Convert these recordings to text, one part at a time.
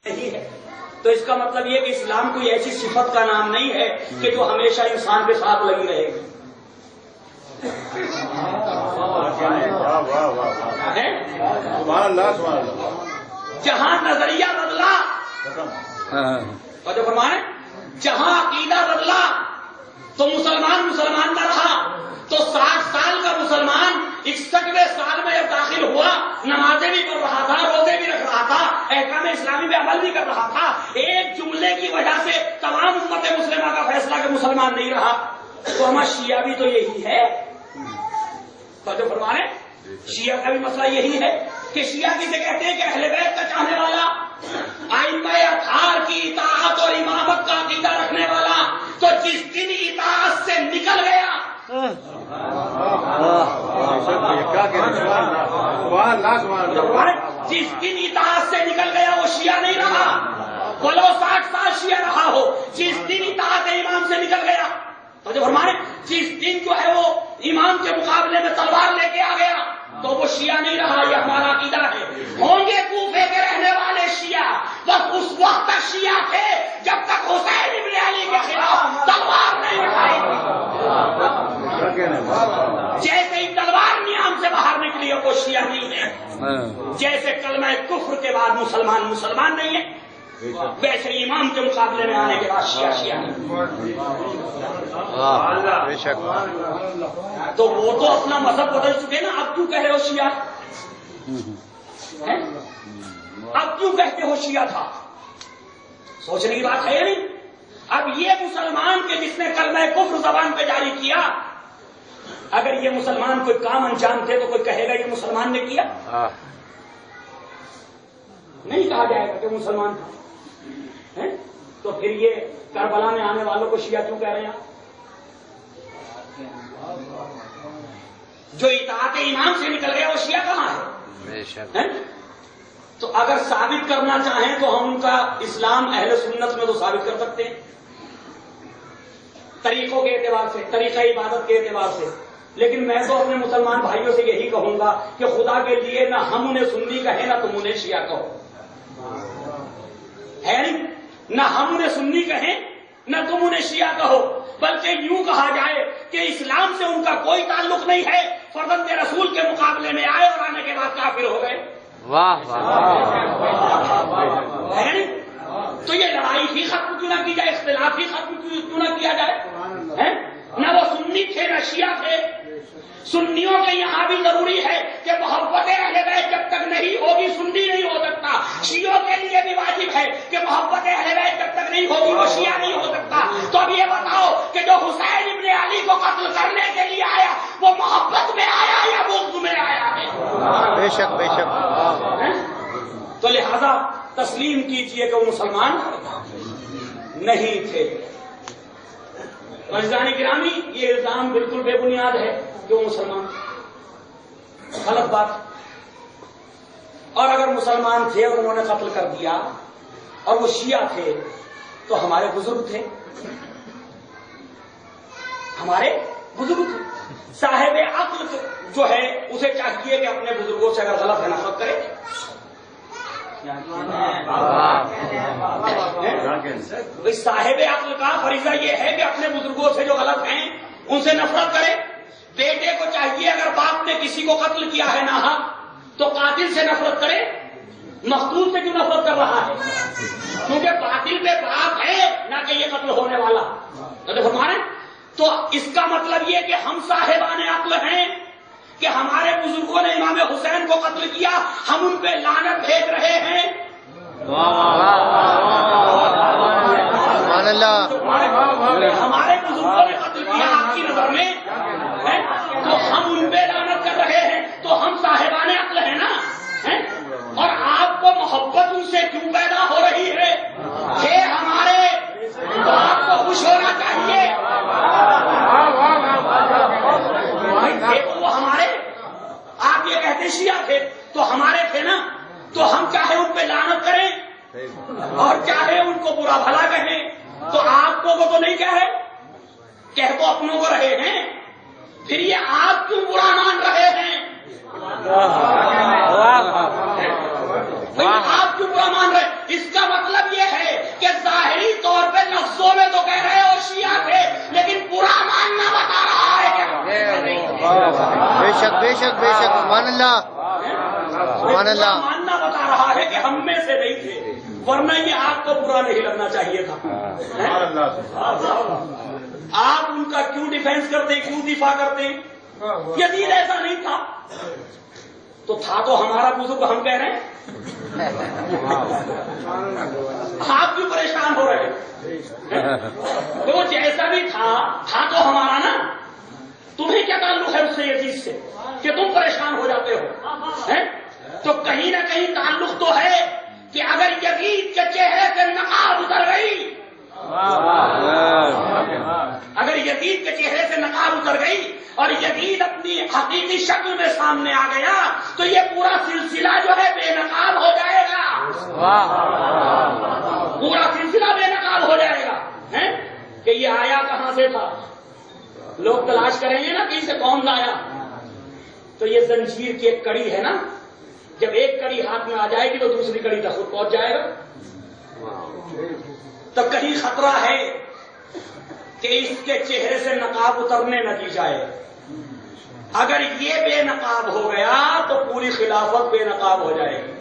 نہیں ہے تو اس کا مطلب یہ کہ اسلام کوئی ایسی صفت کا نام نہیں ہے کہ جو ہمیشہ انسان کے ساتھ لگی رہے گی. جہاں نظریہ بدلا تو فرمائیں جہاں عقیدہ بدلا تو مسلمان نہ رہا. تو 60 سال کا مسلمان 61ویں سال میں جب داخل ہوا نمازیں بھی پڑھ رہا تھا, روزے بھی رکھ رہا تھا, احکام اسلامی پہ عمل بھی کر رہا تھا. ایک جملے کی وجہ سے تمام امت مسلمہ کا فیصلہ کہ مسلمان نہیں رہا. تو ہمارا شیعہ بھی تو یہی ہے. تو فرما رہے شیعہ کا بھی مسئلہ یہی ہے کہ شیعہ کسے کہتے ہیں کہ اہل بیت کا چاہنے والا, ائمہ اطہار کی اطاعت اور امامت کا عقیدہ رکھنے والا. تو جس دن اطاعت سے نکل گیا جس دن اطاعت سے نکل گیا وہ شیعہ نہیں رہا. بولو 60 سال شیعہ رہا ہو, جس دن اطاعت امام سے نکل گیا تو جو فرمائے جس دن جو ہے وہ امام کے مقابلے میں تلوار لے کے آ گیا تو وہ شیعہ نہیں رہا. یہ ہمارا عقیدہ ہے. ہوں گے کوفے کے رہنے والے شیعہ, بس اس وقت تک شیعہ تھے جب تک حسین ابن علی کے خلاف تلوار نہیں اٹھائی. جیسے ہی تلوار نیام سے باہر نکلی وہ شیعہ نہیں ہے. جیسے کلمہ کفر کے بعد مسلمان نہیں ہے, ویسے امام کے مقابلے میں آنے کے بعد شیعہ نہیں. تو وہ تو اپنا مذہب بدل چکے نا. اب کیوں کہہ رہے ہو شیعہ؟ اب کیوں کہتے ہو شیعہ تھا؟ سوچنے کی بات ہے یا نہیں؟ اب یہ مسلمان کے جس نے کلمہ کفر زبان پہ جاری کیا, اگر یہ مسلمان کوئی کام انجام دے تو کوئی کہے گا یہ مسلمان نے کیا؟ نہیں کہا جائے گا کہ مسلمان تھا. تو پھر یہ کربلا میں آنے والوں کو شیعہ کیوں کہہ رہے ہیں؟ جو اطاعت امام سے نکل گیا وہ شیعہ کہاں ہے؟ تو اگر ثابت کرنا چاہیں تو ہم ان کا اسلام اہل سنت میں تو ثابت کر سکتے ہیں طریقوں کے اعتبار سے, طریقہ عبادت کے اعتبار سے. لیکن میں تو اپنے مسلمان بھائیوں سے یہی کہوں گا کہ خدا کے لیے نہ ہم انہیں سنی کہیں نہ تم انہیں شیعہ کہو. ہے نہیں, نہ ہم انہیں سنی کہیں نہ تم انہیں شیعہ کہو, بلکہ یوں کہا جائے کہ اسلام سے ان کا کوئی تعلق نہیں ہے, فرزند رسول کے مقابلے میں آئے اور آنے کے بعد کافر ہو گئے. واہ ہے نہیں؟ تو یہ لڑائی ہی ختم کیوں نہ کی جائے, اختلاف ہی ختم کیوں نہ کیا جائے؟ نہ وہ سنی تھے نہ شیعہ تھے. سنیوں کے یہاں بھی ضروری ہے کہ محبت اہل بیت جب تک نہیں ہوگی سنی نہیں ہو سکتا. شیعوں کے لیے بھی واجب ہے کہ محبت اہل بیت جب تک نہیں ہوگی وہ شیعہ نہیں ہو سکتا. تو اب یہ بتاؤ کہ جو حسین ابن علی کو قتل کرنے کے لیے آیا وہ محبت میں آیا یا بغض میں آیا ہے؟ بے شک بے شک. تو لہذا تسلیم کیجئے کہ وہ مسلمان نہیں تھے. عزیزان گرامی, یہ الزام بالکل بے بنیاد ہے کہ وہ مسلمان, غلط بات. اور اگر مسلمان تھے اور انہوں نے قتل کر دیا اور وہ شیعہ تھے تو ہمارے بزرگ تھے, ہمارے بزرگ تھے. صاحب عقل جو ہے اسے چاہیے کہ اپنے بزرگوں سے اگر غلط ہے نفرت کرے. صاحب عقل کا فریضہ یہ ہے کہ اپنے بزرگوں سے جو غلط ہیں ان سے نفرت کرے. بیٹے کو چاہیے اگر باپ نے کسی کو قتل کیا ہے ناحق تو قاتل سے نفرت کرے. مقتول سے کیوں نفرت کر رہا ہے؟ کیونکہ قاتل پہ باپ ہے نہ کہ یہ قتل ہونے والا. ہمارے تو اس کا مطلب یہ کہ ہم صاحبان عقل ہیں کہ ہمارے بزرگوں نے امام حسین کو قتل کیا, ہم ان پہ لعنت بھیج رہے ہیں. ہمارے بزرگوں نے قتل کیا آپ کی نظر میں تو ہم ان پہ لعنت کر رہے ہیں. تو ہم صاحبان عقل ہیں نا. اور آپ کو محبت ان سے کیوں پیدا ہو رہی ہے؟ یہ ہمارے آپ کو خوش ہونا چاہیے. وہ ہمارے, آپ یہ کہتے شیعہ تھے تو ہمارے تھے نا, تو ہم چاہے ان پہ لعنت کریں اور چاہے ان کو برا بھلا کہیں. تو آپ کو وہ تو نہیں کہہ رہے, کہہ تو اپنوں کو رہے ہیں. پھر یہ آپ کیوں برا مان رہے ہیں؟ آپ کیوں برا مان رہے؟ اس کا شک بے شک بے شک سبحان اللہ سبحان اللہ ماننا بتا رہا ہے کہ ہم میں سے نہیں تھے، ورنہ یہ آپ کو برا نہیں لگنا چاہیے تھا۔ آپ ان کا کیوں ڈیفینس کرتے، کیوں دفاع کرتے؟ یزید ایسا نہیں تھا تو تھا تو ہمارا بزرگ، ہم کہہ رہے ہیں آپ کیوں پریشان ہو رہے ہیں؟ تو جیسا بھی تھا تو ہمارا نا، تمہیں کیا تعلق ہے اس سے، یزید سے، کہ تم پریشان ہو جاتے ہو؟ تو کہیں نہ کہیں تعلق تو ہے کہ اگر یزید کے چہرے سے نقاب اتر گئی، اگر یزید کے چہرے سے نقاب اتر گئی اور یزید اپنی حقیقی شکل میں سامنے آ گیا تو یہ پورا سلسلہ جو ہے بے نقاب ہو جائے گا، پورا سلسلہ بے نقاب ہو جائے گا۔ کہ یہ آیا کہاں سے تھا؟ لوگ تلاش کریں گے نا کہیں سے کون لایا، تو یہ زنجیر کی ایک کڑی ہے نا، جب ایک کڑی ہاتھ میں آ جائے گی تو دوسری کڑی تک خود پہنچ جائے گا۔ تو کہیں خطرہ ہے کہ اس کے چہرے سے نقاب اترنے نہ دی جائے، اگر یہ بے نقاب ہو گیا تو پوری خلافت بے نقاب ہو جائے گی،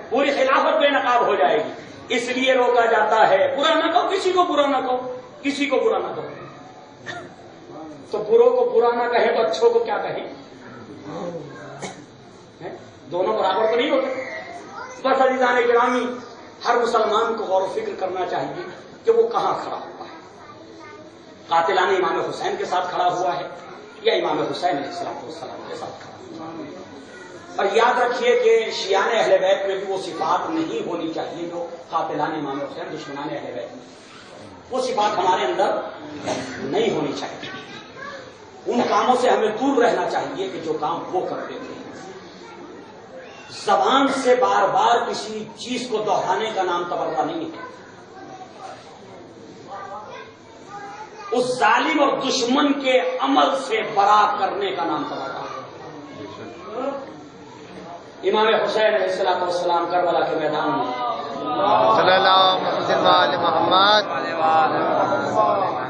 پوری خلافت بے نقاب ہو جائے گی۔ اس لیے روکا جاتا ہے، برا نہ کہو، کسی کو برا نہ کہو، کسی کو برا نہ کہو۔ تو بروں کو برا نہ کہیں تو اچھوں کو کیا کہیں؟ دونوں برابر تو نہیں ہوتے۔ بس عزیزان گرامی، ہر مسلمان کو غور و فکر کرنا چاہیے کہ وہ کہاں کھڑا ہوا ہے، قاتلان امام حسین کے ساتھ کھڑا ہوا ہے یا امام حسین علیہ السلام کے ساتھ کھڑا ہوا ہے۔ اور یاد رکھیے کہ شیعان اہل بیت میں بھی وہ صفات نہیں ہونی چاہیے جو قاتلان امام حسین، دشمنان اہل بیت میں، وہ صفات ہمارے اندر نہیں ہونی چاہیے۔ ان کاموں سے ہمیں دور رہنا چاہیے کہ جو کام وہ کرتے تھے۔ زبان سے بار بار کسی چیز کو دہرانے کا نام تبرہ نہیں ہے، اس ظالم اور دشمن کے عمل سے برات کرنے کا نام تبرہ ہے۔ امام حسین علیہ السلام کربلا کے میدان میں صلی اللہ علیہ محمد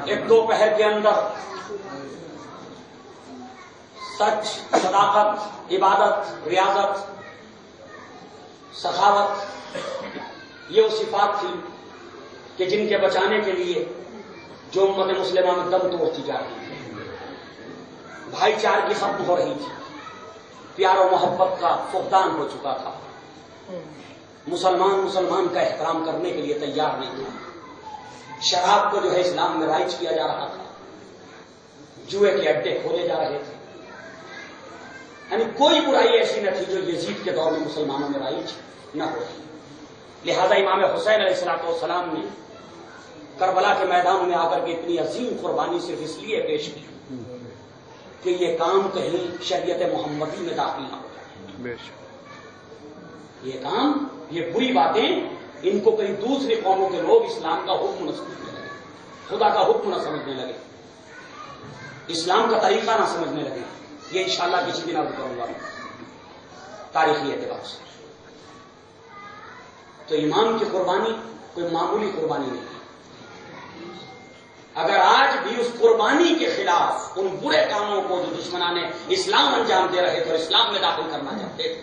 ایک دوپہر کے اندر سچ، صداقت، عبادت، ریاضت، سخاوت، یہ وہ صفات تھی کہ جن کے بچانے کے لیے جو امت مسلمہ میں دم توڑتی جا رہی تھی، بھائی چارگی ختم ہو رہی تھی، پیار و محبت کا فقدان ہو چکا تھا، مسلمان کا احترام کرنے کے لیے تیار نہیں تھا، شراب کو جو ہے اسلام میں رائج کیا جا رہا تھا، جوئے کے اڈے کھولے جا رہے تھے، یعنی کوئی برائی ایسی نہ تھی جو یزید کے دور میں مسلمانوں میں رائج نہ ہو رہی۔ لہذا امام حسین علیہ السلام نے کربلا کے میدان میں آ کر کے اتنی عظیم قربانی صرف اس لیے پیش کی کہ یہ کام کہیں شریعت محمدی میں داخل نہ ہو جائے، یہ کام، یہ بری باتیں ان کو کہیں دوسری قوموں کے لوگ اسلام کا حکم نہ سمجھنے لگے، خدا کا حکم نہ سمجھنے لگے، اسلام کا طریقہ نہ سمجھنے لگے۔ یہ انشاءاللہ کسی دن عرض کروں گا تاریخی اعتبار سے۔ تو امام کی قربانی کوئی معمولی قربانی نہیں ہے۔ اگر آج بھی اس قربانی کے خلاف ان برے کاموں کو جو دشمنان اسلام انجام دے رہے تھے اور اسلام میں داخل کرنا چاہتے تھے،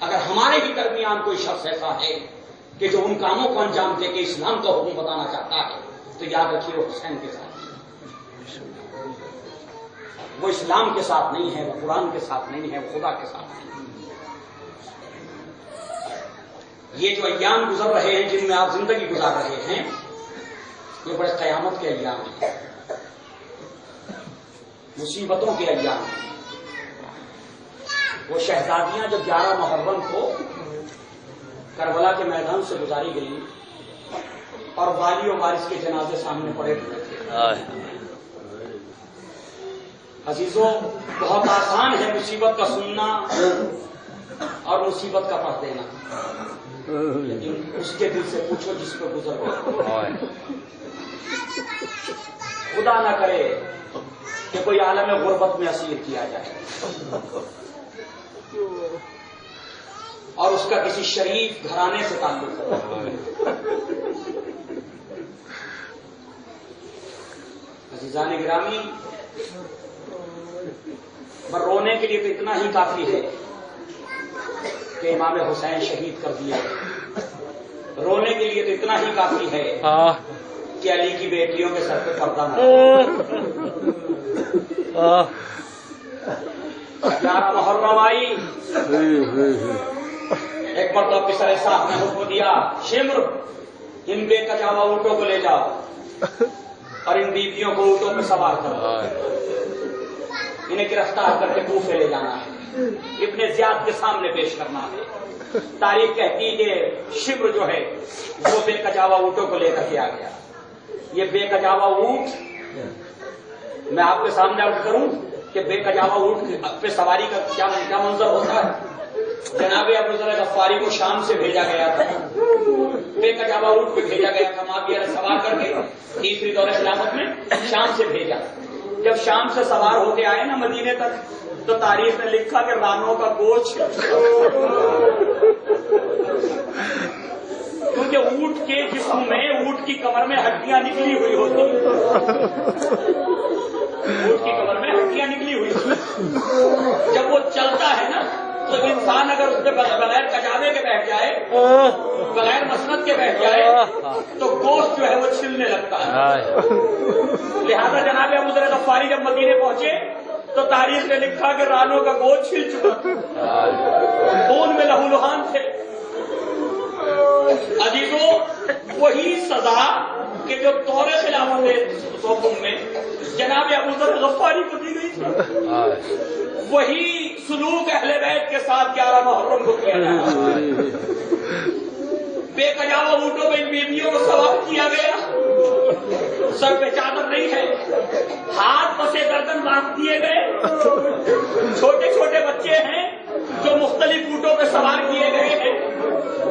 اگر ہمارے ہی درمیان کوئی شخص ایسا ہے کہ جو ان کاموں کو انجام دے کے اسلام کا حکم بتانا چاہتا ہے تو یاد رکھیے وہ حسین کے ساتھ، وہ اسلام کے ساتھ نہیں ہے، وہ قرآن کے ساتھ نہیں ہے، وہ خدا کے ساتھ نہیں ہے۔ یہ جو ایام گزر رہے ہیں جن میں آپ زندگی گزار رہے ہیں، یہ بڑے قیامت کے ایام ہیں، مصیبتوں کے ایام ہیں۔ وہ شہزادیاں جو 11 محرم کو کربلا کے میدان سے گزاری گئی اور والی و وارث کے جنازے سامنے پڑے ہوئے تھے۔ عزیزوں، بہت آسان ہے مصیبت کا سننا اور مصیبت کا پڑھ دینا، لیکن اس کے دل سے پوچھو جس پہ گزر گیا۔ خدا نہ کرے کہ کوئی عالم غربت میں اسیر کیا جائے اور اس کا کسی شریف گھرانے سے تعلق ہو۔ عزیزان گرامی، پر رونے کے لیے تو اتنا ہی کافی ہے کہ امام حسین شہید کر دیا. رونے کے لیے تو اتنا ہی کافی ہے کہ علی کی بیٹیوں کے سر پہ پردہ نہ. 11 محرم آئی. ایک مرتبہ پسر صاحب نے حکم دیا شمر ان بے کچاوا اونٹوں کو لے جاؤ اور ان بیویوں کو اونٹوں پہ سوار کرو. انہیں گرفتار کر کے کوفے لے جانا ہے. ابن زیاد کے سامنے پیش کرنا ہے. تاریخ کہتی کہ شمر جو ہے وہ بے کچاوا اونٹوں کو لے کر کے آ گیا. یہ بے کچاوا اونٹ میں آپ کے سامنے عرض کروں کہ بے کچاوا اونٹ پہ سواری کا کیا منظر ہوتا ہے. جناب ابو ذر غفاری کو شام سے بھیجا گیا تھا. بے کچاوا اونٹ پہ بھیجا گیا تھا. معاویہ نے سوار کر کے تیسری دور خلافت میں شام سے بھیجا. جب شام سے سوار ہو کے آئے نا مدینے تک تو تاریخ نے لکھا کہ رانوں کا گوشت کیونکہ اونٹ کے جسم میں اونٹ کی کمر میں ہڈیاں نکلی ہوئی ہوتی ہیں. اونٹ کی کمر میں ہڈیاں نکلی ہوئی ہوتی ہیں. جب وہ چلتا ہے نا تو انسان اگر اس پہ بغیر کچاوے کے بیٹھ جائے بغیر مسند کے بیٹھ جائے تو گوشت جو ہے وہ چھلنے لگتا ہے. لہذا جناب ابو ذر غفاری جب مدینے پہنچے تو تاریخ نے لکھا کہ رانوں کا گوشت چھل چکا. خون میں لہو لہان تھے. عزیزوں وہی سزا کہ جو دور خلافت صوبوں میں جناب ابو ذر غفاری کو دی گئی تھی وہی سلوک اہل بیت کے ساتھ 11 محرم کو کیا جاتا. بے کجاوا اونٹوں میں ان بیویوں کو سوار کیا گیا. سر پہ چادر نہیں ہے. ہاتھ پسے گردن باندھ دیے گئے. چھوٹے چھوٹے بچے ہیں جو مختلف اونٹوں پہ سوار کیے گئے ہیں.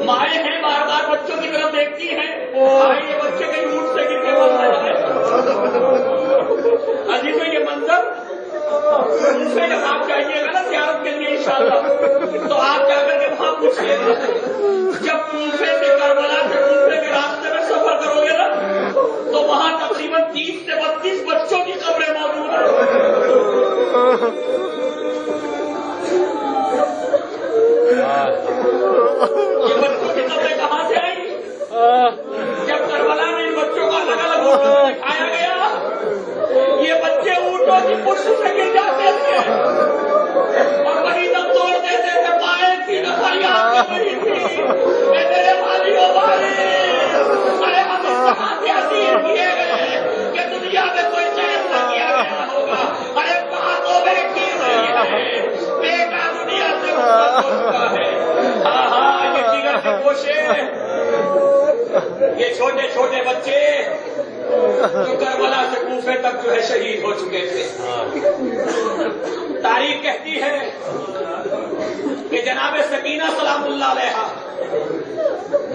مائیں ہیں بار بار بچوں کی طرف دیکھتی ہیں یہ بچے کہیں اونٹ سے گر کے مر جائے. عزیزوں یہ منظر سے جب آپ جائیے گا نا زیارت کے لیے انشاءاللہ تو آپ جا کر کے وہاں پوچھیے گا. جب کوفے سے کربلا سے کوفے کے راستے میں سفر کرو گے نا تو وہاں تقریباً 30 سے 32 بچوں کی قبریں موجود ہیں. یہ بچوں کی قبریں کہاں سے آئی؟ جب کربلا میں ان بچوں کا الگ الگ دکھایا گیا یہ بچے اونٹوں کی پشت سے گر جاتے تھے اور وہی دم توڑ دیتے تھے. پائے کی فریاد کر رہی تھی میرے والیوں والے ارے ہم اس طرح سے اسیر کیے گئے کہ دنیا میں کوئی چین نہ کیا گیا ہوگا. ارے باتوں میں کی رہی ہے بیٹا دنیا سے چکا ہے. ہاں یہ جگر کے گوشے یہ چھوٹے چھوٹے بچے جو کربلا سے کوفے تک جو ہے شہید ہو چکے تھے. تاریخ کہتی ہے کہ جناب سکینہ سلام اللہ علیہا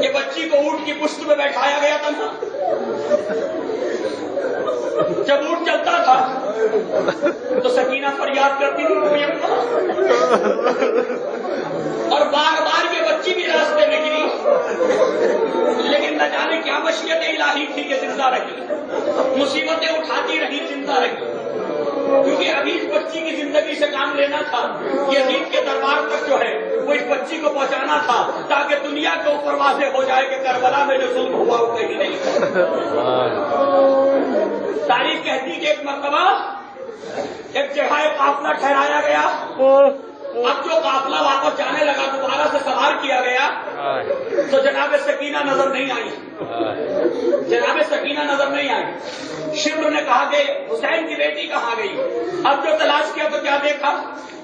یہ بچی کو اونٹ کی پشت میں بیٹھایا گیا تھا نا. جب اونٹ چلتا تھا تو سکینہ فریاد کرتی تھی اور بار بار یہ بچی بھی راستے میں گری لیکن نہ جانے کیا مشیت الہی تھی کہ زندہ رہی. مصیبتیں اٹھاتی رہی زندہ رہی کیونکہ ابھی اس بچی کی زندگی سے کام لینا تھا. یزید کے دربار تک جو ہے وہ اس بچی کو پہنچانا تھا تاکہ دنیا کے اوپر واضح ہو جائے کہ کربلا میں جو ظلم ہوا وہ کہیں نہیں. تاریخ کہتی کہ ایک مرتبہ ایک جگہ قافلہ ٹھہرایا گیا. اب جو قافلہ واپس جانے لگا دوبارہ سے سوار کیا گیا تو جناب سکینہ نظر نہیں آئی. جناب سکینہ نظر نہیں آئی. شمر نے کہا کہ حسین کی بیٹی کہاں گئی. اب جو تلاش کیا تو کیا دیکھا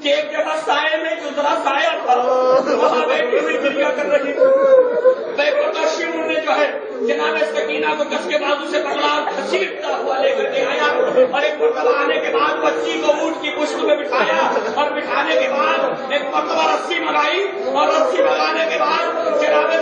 کہ ایک جگہ سائے میں جو ذرا سایہ تھا وہاں بیٹھی ہوئی گریا کر رہی تھی. شمر نے جو ہے جناب سکینہ کو کس کے بازو سے پکڑا گھسیٹتا ہوا لے کر کے آیا اور ایک مرتبہ آنے کے بعد بچی کو اونٹ کی پشت میں بٹھایا اور بٹھانے کے بعد ایک مرتبہ رسی منگائی اور رسی منگانے کے بعد جناب